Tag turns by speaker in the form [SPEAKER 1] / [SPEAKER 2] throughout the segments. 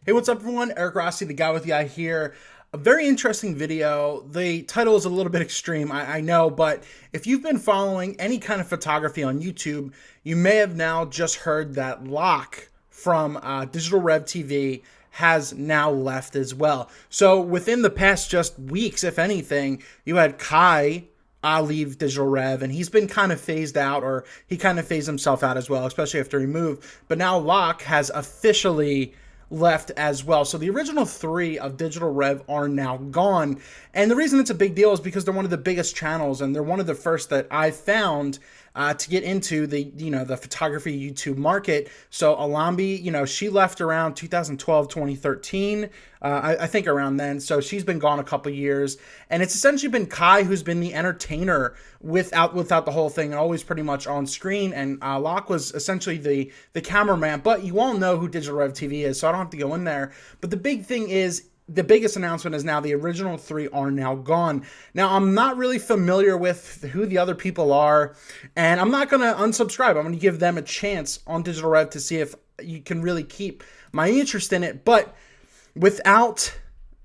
[SPEAKER 1] Hey, what's up everyone? Eric Rossi, the guy with the eye here. A very interesting video. The title is a little bit extreme, I know, but if you've been following any kind of photography on YouTube, you may have now just heard that Lok from DigitalRev TV has now left as well. So within the past just weeks, if anything, you had Kai leave DigitalRev, and he's been kind of phased out, or he kind of phased himself out as well, especially after he moved. But now Lok has officially left as well. So the original three of DigitalRev are now gone. And the reason it's a big deal is because they're one of the biggest channels, and they're one of the first that I found to get into the, the photography YouTube market. So Alambi, she left around 2012, 2013, I think around then. So she's been gone a couple years, and it's essentially been Kai who's been the entertainer without the whole thing, and always pretty much on screen. And Lok was essentially the cameraman. But you all know who DigitalRev TV is, so I don't have to go in there. But the big thing is, the biggest announcement is now the original three are now gone. Now, I'm not really familiar with who the other people are, and I'm not going to unsubscribe. I'm going to give them a chance on DigitalRev to see if you can really keep my interest in it. But without,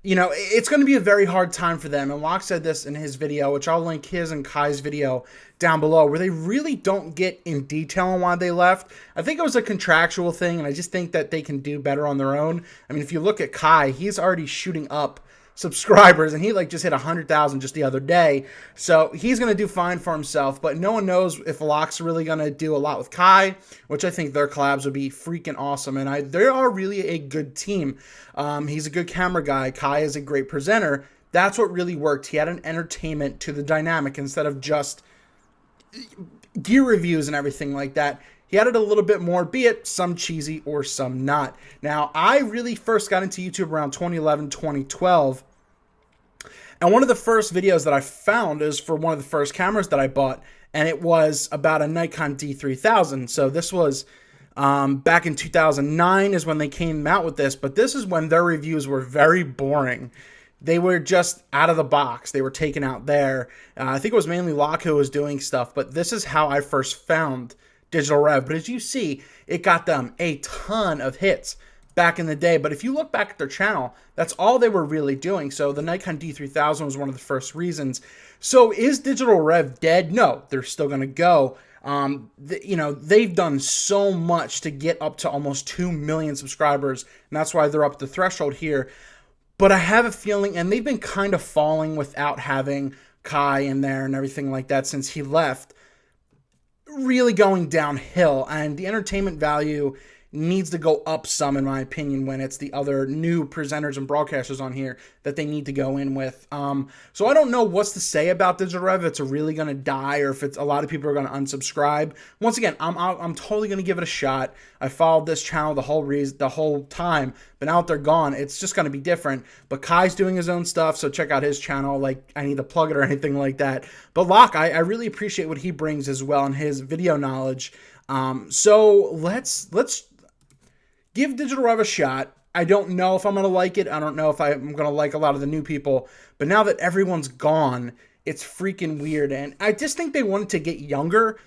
[SPEAKER 1] it's going to be a very hard time for them. And Lok said this in his video, which I'll link his and Kai's video down below, where they really don't get in detail on why they left. I think it was a contractual thing, and I just think that they can do better on their own. I mean, if you look at Kai, he's already shooting up subscribers, and he just hit 100,000 just the other day. So he's going to do fine for himself, but no one knows if Lok's really going to do a lot with Kai, which I think their collabs would be freaking awesome. And they are really a good team. He's a good camera guy. Kai is a great presenter. That's what really worked. He had an entertainment to the dynamic instead of just gear reviews and everything like that. He added a little bit more, be it some cheesy or some not. Now, I really first got into YouTube around 2011, 2012. And one of the first videos that I found is for one of the first cameras that I bought. And it was about a Nikon D3000. So this was back in 2009 is when they came out with this. But this is when their reviews were very boring. They were just out of the box. They were taken out there. I think it was mainly Lok who was doing stuff, but this is how I first found DigitalRev. But as you see, it got them a ton of hits back in the day. But if you look back at their channel, that's all they were really doing. So the Nikon D3000 was one of the first reasons. So is DigitalRev dead? No, they're still going to go. They've done so much to get up to almost 2 million subscribers, and that's why they're up the threshold here. But I have a feeling, and they've been kind of falling without having Kai in there and everything like that since he left, really going downhill. And the entertainment value needs to go up some, in my opinion, when it's the other new presenters and broadcasters on here that they need to go in with. So I don't know what's to say about DigitalRev, if it's really going to die or if it's a lot of people are going to unsubscribe. Once again, I'm totally going to give it a shot. I followed this channel the whole time, but now that they're gone, it's just going to be different. But Kai's doing his own stuff, so check out his channel. Like, I need to plug it or anything like that. But Lok, I really appreciate what he brings as well and his video knowledge. So let's give DigitalRev a shot. I don't know if I'm going to like it. I don't know if I'm going to like a lot of the new people. But now that everyone's gone, it's freaking weird. And I just think they wanted to get younger.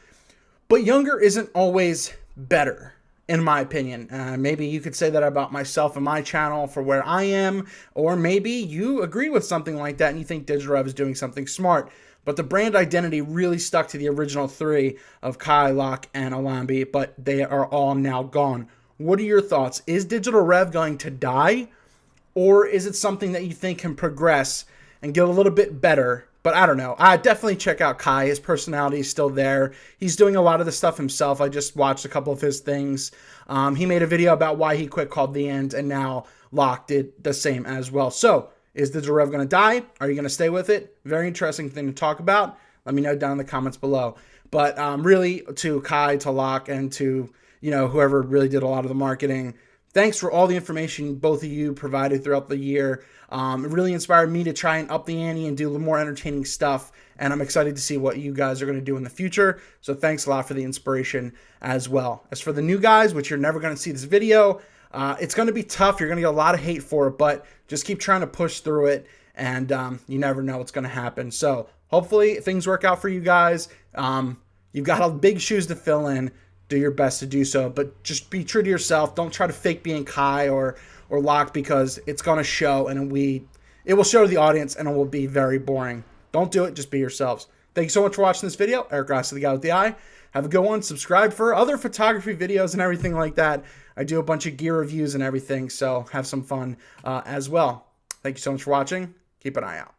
[SPEAKER 1] But younger isn't always better, in my opinion. Maybe you could say that about myself and my channel for where I am. Or maybe you agree with something like that and you think DigitalRev is doing something smart. But the brand identity really stuck to the original three of Kai, Lok, and Alambi. But they are all now gone. What are your thoughts? Is DigitalRev going to die? Or is it something that you think can progress and get a little bit better? But I don't know. I definitely check out Kai. His personality is still there. He's doing a lot of the stuff himself. I just watched a couple of his things. He made a video about why he quit called The End, and now Lok did the same as well. So, is DigitalRev going to die? Are you going to stay with it? Very interesting thing to talk about. Let me know down in the comments below. But really, to Kai, to Lok, and to whoever really did a lot of the marketing, thanks for all the information both of you provided throughout the year. It really inspired me to try and up the ante and do a little more entertaining stuff. And I'm excited to see what you guys are going to do in the future. So thanks a lot for the inspiration as well. As for the new guys, which you're never going to see this video, it's going to be tough. You're going to get a lot of hate for it, but just keep trying to push through it. And you never know what's going to happen. So hopefully things work out for you guys. You've got a big shoes to fill in. Do your best to do so, but just be true to yourself. Don't try to fake being Kai or or Lok, because it's going to show, and it will show to the audience, and it will be very boring. Don't do it. Just be yourselves. Thank you so much for watching this video. Eric Rossi, the guy with the eye. Have a good one. Subscribe for other photography videos and everything like that. I do a bunch of gear reviews and everything, so have some fun as well. Thank you so much for watching. Keep an eye out.